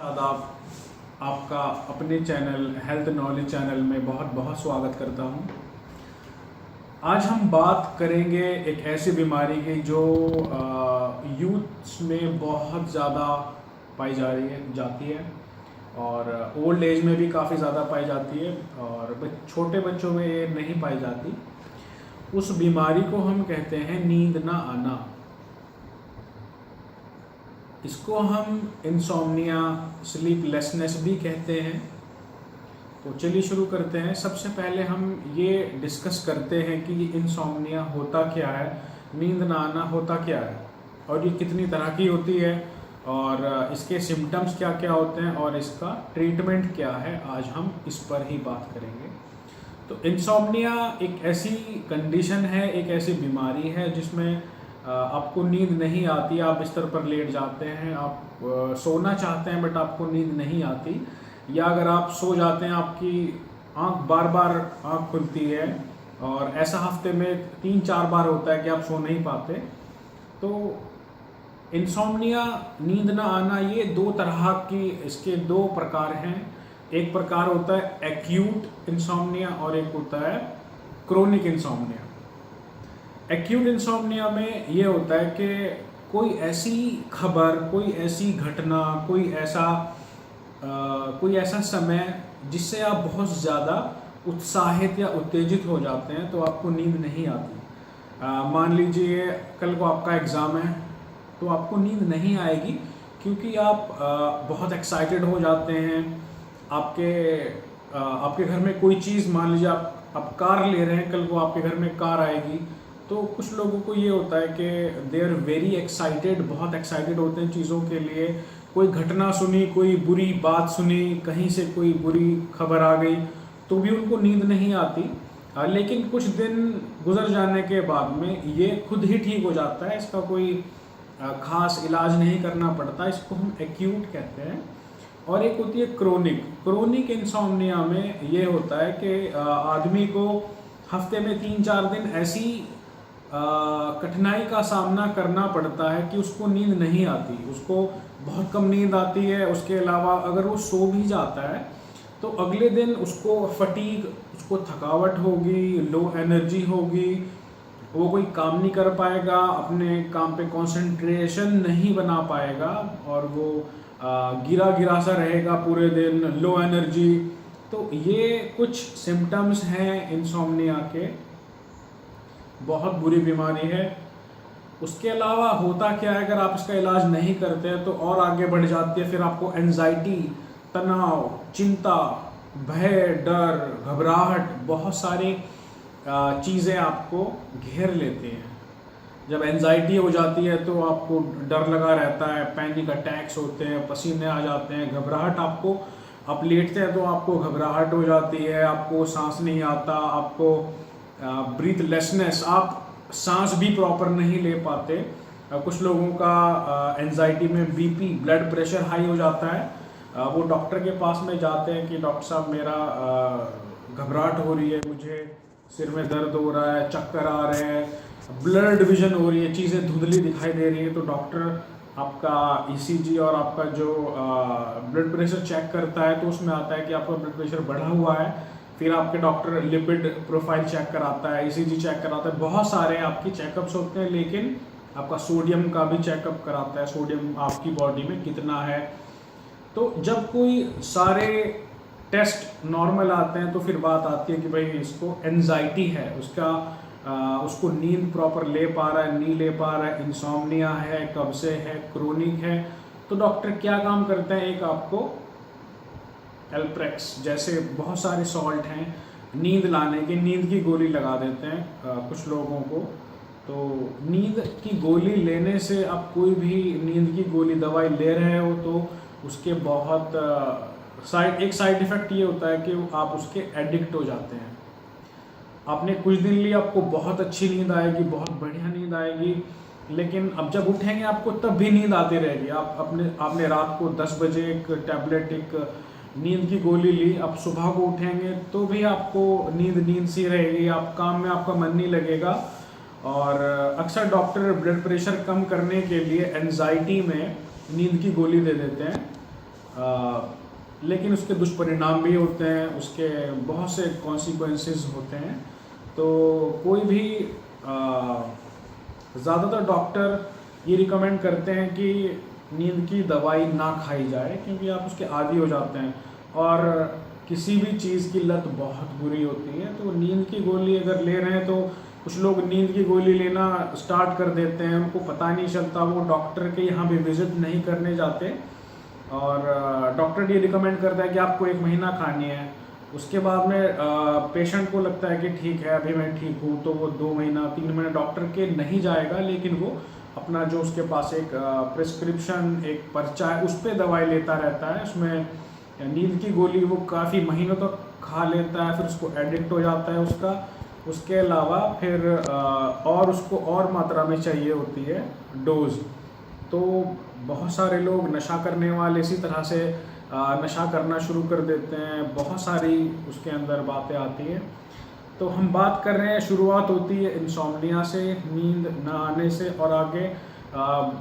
आदाब। आपका अपने चैनल हेल्थ नॉलेज चैनल में बहुत बहुत स्वागत करता हूं। आज हम बात करेंगे एक ऐसी बीमारी की जो यूथ्स में बहुत ज़्यादा पाई जाती है और ओल्ड एज में भी काफ़ी ज़्यादा पाई जाती है और छोटे बच्चों में ये नहीं पाई जाती। उस बीमारी को हम कहते हैं नींद ना आना। इसको हम इंसोम्निया, स्लीपलेसनेस भी कहते हैं। तो चलिए शुरू करते हैं। सबसे पहले हम ये डिस्कस करते हैं कि इंसोम्निया होता क्या है, नींद ना आना होता क्या है और ये कितनी तरह की होती है और इसके सिम्टम्स क्या क्या होते हैं और इसका ट्रीटमेंट क्या है। आज हम इस पर ही बात करेंगे। तो इंसोम्निया एक ऐसी कंडीशन है, एक ऐसी बीमारी है जिसमें आपको नींद नहीं आती। आप बिस्तर पर लेट जाते हैं, आप सोना चाहते हैं बट आपको नींद नहीं आती, या अगर आप सो जाते हैं आपकी आंख बार बार आंख खुलती है और ऐसा हफ्ते में 3-4 बार होता है कि आप सो नहीं पाते। तो इंसोम्निया, नींद ना आना, ये दो तरह की, इसके दो प्रकार हैं। एक प्रकार होता है एक्यूट इंसोम्निया और एक होता है क्रोनिक इंसोम्निया। एक्यूट इंसोम्निया में ये होता है कि कोई ऐसी खबर, कोई ऐसी घटना, कोई ऐसा समय जिससे आप बहुत ज़्यादा उत्साहित या उत्तेजित हो जाते हैं तो आपको नींद नहीं आती। मान लीजिए कल को आपका एग्ज़ाम है तो आपको नींद नहीं आएगी क्योंकि आप बहुत एक्साइटेड हो जाते हैं। आपके घर में कोई चीज़, मान लीजिए आप कार ले रहे हैं, कल को आपके घर में कार आएगी तो कुछ लोगों को ये होता है कि दे आर वेरी एक्साइटेड, बहुत एक्साइटेड होते हैं चीज़ों के लिए। कोई घटना सुनी, कोई बुरी बात सुनी, कहीं से कोई बुरी खबर आ गई तो भी उनको नींद नहीं आती। लेकिन कुछ दिन गुजर जाने के बाद में ये खुद ही ठीक हो जाता है। इसका कोई ख़ास इलाज नहीं करना पड़ता। इसको हम एक्यूट कहते हैं। और एक होती है क्रोनिक इंसोम्निया में ये होता है कि आदमी को हफ्ते में 3-4 दिन ऐसी कठिनाई का सामना करना पड़ता है कि उसको नींद नहीं आती, उसको बहुत कम नींद आती है। उसके अलावा अगर वो सो भी जाता है तो अगले दिन उसको फटीग, उसको थकावट होगी, लो एनर्जी होगी, वो कोई काम नहीं कर पाएगा, अपने काम पे कंसंट्रेशन नहीं बना पाएगा और वो गिरा गिरा सा रहेगा पूरे दिन, लो एनर्जी। तो ये कुछ सिम्टम्स हैं इंसोम्निया के। बहुत बुरी बीमारी है। उसके अलावा होता क्या है, अगर आप इसका इलाज नहीं करते हैं तो और आगे बढ़ जाती है। फिर आपको एंजाइटी, तनाव, चिंता, भय, डर, घबराहट, बहुत सारी चीज़ें आपको घेर लेती हैं। जब एंजाइटी हो जाती है तो आपको डर लगा रहता है, पैनिक अटैक्स होते हैं, पसीने आ जाते हैं, घबराहट, आप लेटते हैं तो आपको घबराहट हो जाती है, आपको सांस नहीं आता, आपको ब्रीथलेसनेस, आप सांस भी प्रॉपर नहीं ले पाते। कुछ लोगों का एंजाइटी में बीपी, ब्लड प्रेशर हाई हो जाता है। वो डॉक्टर के पास में जाते हैं कि डॉक्टर साहब मेरा घबराहट हो रही है, मुझे सिर में दर्द हो रहा है, चक्कर आ रहे हैं, ब्लड विजन हो रही है, चीज़ें धुंधली दिखाई दे रही है। तो डॉक्टर आपका ईसीजी और आपका जो ब्लड प्रेशर चेक करता है तो उसमें आता है कि आपका ब्लड प्रेशर बढ़ा हुआ है। फिर आपके डॉक्टर लिपिड प्रोफाइल चेक कराता है, ईसीजी चेक कराता है, बहुत सारे आपकी चेकअप्स होते हैं। लेकिन आपका सोडियम का भी चेकअप कराता है, सोडियम आपकी बॉडी में कितना है। तो जब कोई सारे टेस्ट नॉर्मल आते हैं तो फिर बात आती है कि भाई इसको एंजाइटी है, उसको नींद प्रॉपर ले पा रहा है, नहीं ले पा रहा है, इंसोम्निया है, कब से है, क्रोनिक है। तो डॉक्टर क्या काम करते हैं, एक आपको एल्प्रेक्स जैसे बहुत सारे सॉल्ट हैं नींद लाने के, नींद की गोली लगा देते हैं कुछ लोगों को। तो नींद की गोली लेने से, आप कोई भी नींद की गोली दवाई ले रहे हो तो उसके बहुत एक साइड इफ़ेक्ट ये होता है कि आप उसके एडिक्ट हो जाते हैं। आपने कुछ दिन लिए, आपको बहुत अच्छी नींद आएगी, बहुत बढ़िया नींद आएगी, लेकिन अब जब उठेंगे आपको तब भी नींद आती रहेगी। आपने रात को 10 बजे एक टैबलेट, एक नींद की गोली ली, अब सुबह को उठेंगे तो भी आपको नींद सी रहेगी, आप काम में आपका मन नहीं लगेगा। और अक्सर डॉक्टर ब्लड प्रेशर कम करने के लिए एंजाइटी में नींद की गोली दे देते हैं। लेकिन उसके दुष्परिणाम भी होते हैं, उसके बहुत से कॉन्सिक्वेंसेस होते हैं। तो कोई भी ज़्यादातर डॉक्टर ये रिकमेंड करते हैं कि नींद की दवाई ना खाई जाए, क्योंकि आप उसके आदी हो जाते हैं और किसी भी चीज़ की लत बहुत बुरी होती है। तो नींद की गोली अगर ले रहे हैं तो कुछ लोग नींद की गोली लेना स्टार्ट कर देते हैं, उनको पता नहीं चलता, वो डॉक्टर के यहाँ भी विजिट नहीं करने जाते और डॉक्टर ये रिकमेंड करता है कि आपको 1 महीना खानी है। उसके बाद में पेशेंट को लगता है कि ठीक है अभी मैं ठीक हूँ, तो वो 2 महीना 3 महीना डॉक्टर के नहीं जाएगा, लेकिन वो अपना जो उसके पास एक प्रिस्क्रिप्शन एक पर्चा है उस पर दवाई लेता रहता है। उसमें नींद की गोली वो काफ़ी महीनों तक खा लेता है, फिर उसको एडिक्ट हो जाता है उसका। उसके अलावा फिर और उसको और मात्रा में चाहिए होती है डोज। तो बहुत सारे लोग नशा करने वाले इसी तरह से नशा करना शुरू कर देते हैं, बहुत सारी उसके अंदर बातें आती हैं। तो हम बात कर रहे हैं, शुरुआत होती है इंसोम्निया से, नींद ना आने से, और आगे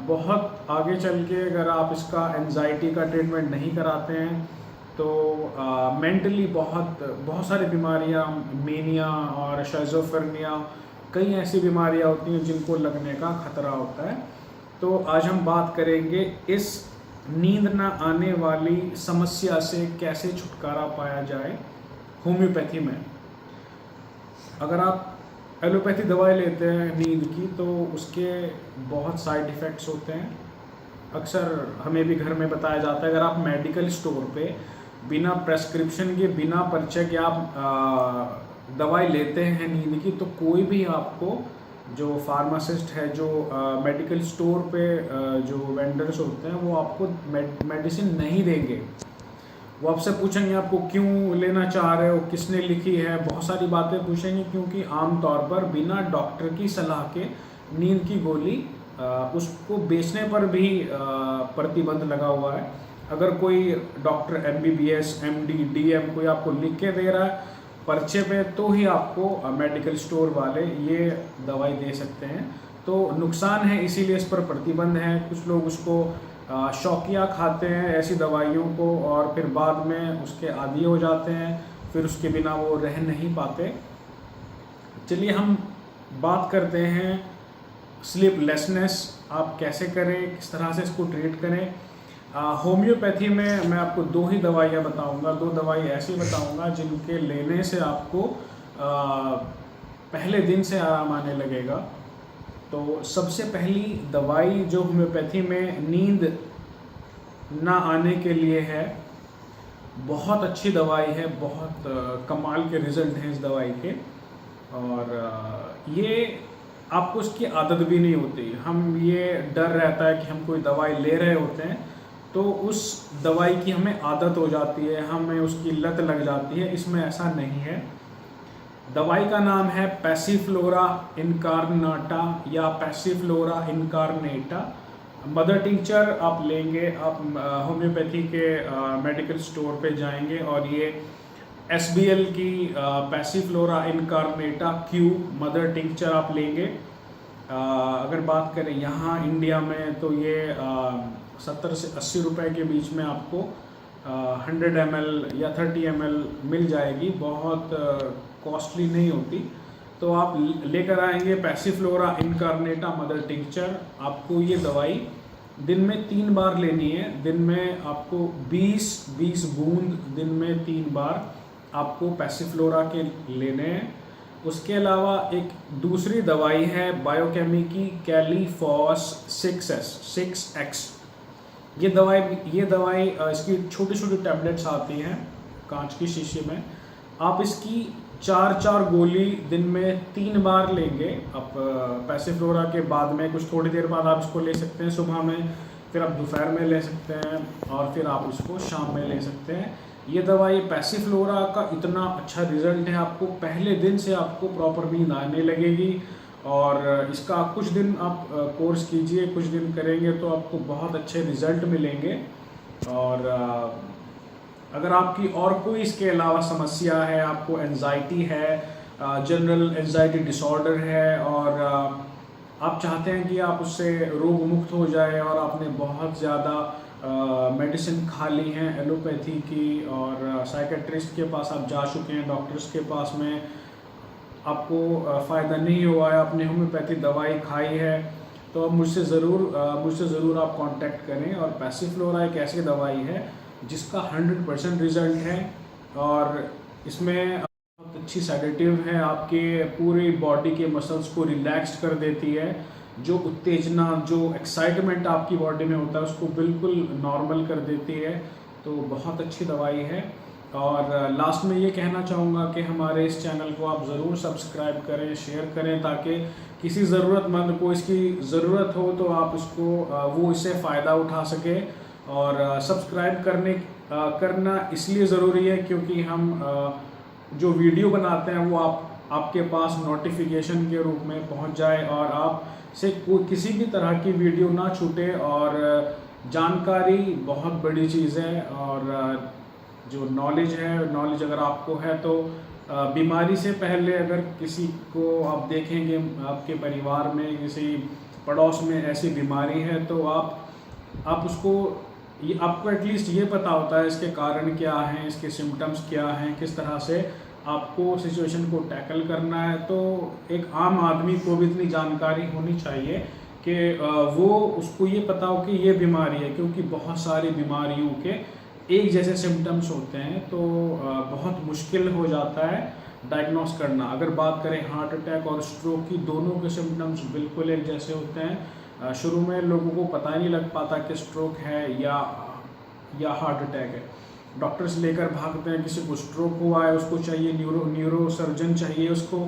बहुत आगे चल के अगर आप इसका एंजाइटी का ट्रीटमेंट नहीं कराते हैं तो मेंटली बहुत सारी बीमारियां, मेनिया और शाइज़ोफ्रेनिया, कई ऐसी बीमारियां होती हैं जिनको लगने का खतरा होता है। तो आज हम बात करेंगे इस नींद ना आने वाली समस्या से कैसे छुटकारा पाया जाए होम्योपैथी में। अगर आप एलोपैथी दवाई लेते हैं नींद की तो उसके बहुत साइड इफ़ेक्ट्स होते हैं। अक्सर हमें भी घर में बताया जाता है अगर आप मेडिकल स्टोर पे बिना प्रेस्क्रिप्शन के, बिना पर्चे के आप दवाई लेते हैं नींद की, तो कोई भी आपको जो फार्मासिस्ट है, जो मेडिकल स्टोर पे जो वेंडर्स होते हैं, वो आपको मेडिसिन नहीं देंगे। वो आपसे पूछेंगे आपको क्यों लेना चाह रहे हो, किसने लिखी है, बहुत सारी बातें पूछेंगे, क्योंकि आमतौर पर बिना डॉक्टर की सलाह के नींद की गोली उसको बेचने पर भी प्रतिबंध लगा हुआ है। अगर कोई डॉक्टर MBBS, MD, DM कोई आपको लिख के दे रहा है पर्चे पे, तो ही आपको मेडिकल स्टोर वाले ये दवाई दे सकते हैं। तो नुकसान है, इसीलिए इस पर प्रतिबंध है। कुछ लोग उसको शौकिया खाते हैं ऐसी दवाइयों को, और फिर बाद में उसके आदी हो जाते हैं, फिर उसके बिना वो रह नहीं पाते। चलिए हम बात करते हैं स्लीपलेसनेस आप कैसे करें, किस तरह से इसको ट्रीट करें। होम्योपैथी में मैं आपको 2 ही दवाइयाँ बताऊंगा, 2 दवाई ऐसी बताऊंगा जिनके लेने से आपको पहले दिन से आराम आने लगेगा। तो सबसे पहली दवाई जो होम्योपैथी में नींद ना आने के लिए है, बहुत अच्छी दवाई है, बहुत कमाल के रिजल्ट हैं इस दवाई के, और ये आपको इसकी आदत भी नहीं होती। हम ये डर रहता है कि हम कोई दवाई ले रहे होते हैं तो उस दवाई की हमें आदत हो जाती है, हमें उसकी लत लग जाती है। इसमें ऐसा नहीं है। दवाई का नाम है पैसिफ्लोरा इनकार्नाटा या पैसिफ्लोरा इनकार्नेटा। मदर टिंचर आप लेंगे, आप होम्योपैथी के मेडिकल स्टोर पे जाएंगे और ये SBL की पैसिफ्लोरा इनकार्नेटा क्यूब मदर टिंचर आप लेंगे। अगर बात करें यहाँ इंडिया में तो ये 70 से 80 रुपए के बीच में आपको 100 ml या 30 ml मिल जाएगी, बहुत कॉस्टली नहीं होती। तो आप लेकर आएंगे पैसिफ्लोरा इनकार्नेटा मदर टिंचर। आपको ये दवाई दिन में 3 बार लेनी है। दिन में आपको 20 बूंद दिन में 3 बार आपको पैसिफ्लोरा के लेने हैं। उसके अलावा एक दूसरी दवाई है बायोकेमी कैलीफॉस 6x। ये दवाई इसकी छोटी छोटी टैबलेट्स आती हैं कांच की शीशी में। आप इसकी 4 गोली दिन में 3 बार लेंगे। आप पैसिफ्लोरा के बाद में कुछ थोड़ी देर बाद आप इसको ले सकते हैं सुबह में, फिर आप दोपहर में ले सकते हैं और फिर आप इसको शाम में ले सकते हैं। ये दवाई पैसिफ्लोरा का इतना अच्छा रिजल्ट है, आपको पहले दिन से आपको प्रॉपर नींद आने लगेगी। और इसका कुछ दिन आप कोर्स कीजिए, कुछ दिन करेंगे तो आपको बहुत अच्छे रिजल्ट मिलेंगे। और अगर आपकी और कोई इसके अलावा समस्या है, आपको एंजाइटी है, जनरल एंजाइटी डिसऑर्डर है, और आप चाहते हैं कि आप उससे रोग मुक्त हो जाए और आपने बहुत ज़्यादा मेडिसिन खा ली हैं एलोपैथी की, और साइकेट्रिस्ट के पास आप जा चुके हैं, डॉक्टर्स के पास में आपको फ़ायदा नहीं हुआ है, आपने होम्योपैथी दवाई खाई है, तो अब मुझसे ज़रूर आप कांटेक्ट करें। और पैसिफ्लोरा एक ऐसी दवाई है जिसका 100% रिज़ल्ट है, और इसमें बहुत अच्छी सेडेटिव है, आपके पूरी बॉडी के मसल्स को रिलैक्स कर देती है, जो उत्तेजना, जो एक्साइटमेंट आपकी बॉडी में होता है उसको बिल्कुल नॉर्मल कर देती है। तो बहुत अच्छी दवाई है। और लास्ट में ये कहना चाहूँगा कि हमारे इस चैनल को आप ज़रूर सब्सक्राइब करें, शेयर करें, ताकि किसी ज़रूरतमंद को इसकी ज़रूरत हो तो आप वो इससे फ़ायदा उठा सके। और सब्सक्राइब करना इसलिए ज़रूरी है क्योंकि हम जो वीडियो बनाते हैं वो आपके पास नोटिफिकेशन के रूप में पहुंच जाए, और आप से किसी भी तरह की वीडियो ना छूटे। और जानकारी बहुत बड़ी चीज़ है, और जो नॉलेज अगर आपको है तो बीमारी से पहले अगर किसी को आप देखेंगे आपके परिवार में किसी पड़ोस में ऐसी बीमारी है तो आप उसको आपको एटलीस्ट ये पता होता है इसके कारण क्या हैं, इसके सिम्टम्स क्या हैं, किस तरह से आपको सिचुएशन को टैकल करना है। तो एक आम आदमी को भी इतनी जानकारी होनी चाहिए कि वो उसको ये पता हो कि ये बीमारी है, क्योंकि बहुत सारी बीमारियों के एक जैसे सिम्टम्स होते हैं, तो बहुत मुश्किल हो जाता है डायग्नोस करना। अगर बात करें हार्ट अटैक और स्ट्रोक की, दोनों के सिम्टम्स बिल्कुल एक जैसे होते हैं। शुरू में लोगों को पता ही नहीं लग पाता कि स्ट्रोक है या हार्ट अटैक है। डॉक्टर्स लेकर भागते हैं, किसी को स्ट्रोक हुआ है उसको चाहिए न्यूरो सर्जन चाहिए, उसको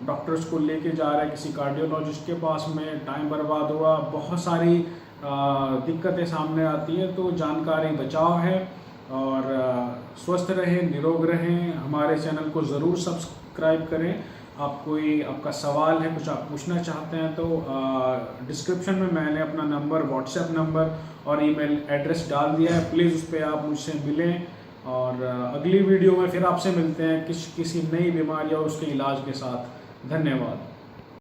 डॉक्टर्स को लेके जा रहा है किसी कार्डियोलॉजिस्ट के पास में, टाइम बर्बाद हुआ, बहुत सारी दिक्कतें सामने आती हैं। तो जानकारी बचाव है, और स्वस्थ रहें, निरोग रहें। हमारे चैनल को ज़रूर सब्सक्राइब करें। आपका सवाल है, कुछ आप पूछना चाहते हैं तो डिस्क्रिप्शन में मैंने अपना नंबर, व्हाट्सएप नंबर और ईमेल एड्रेस डाल दिया है, प्लीज़ उस पर आप मुझसे मिलें। और अगली वीडियो में फिर आपसे मिलते हैं किसी नई बीमारी और उसके इलाज के साथ। धन्यवाद।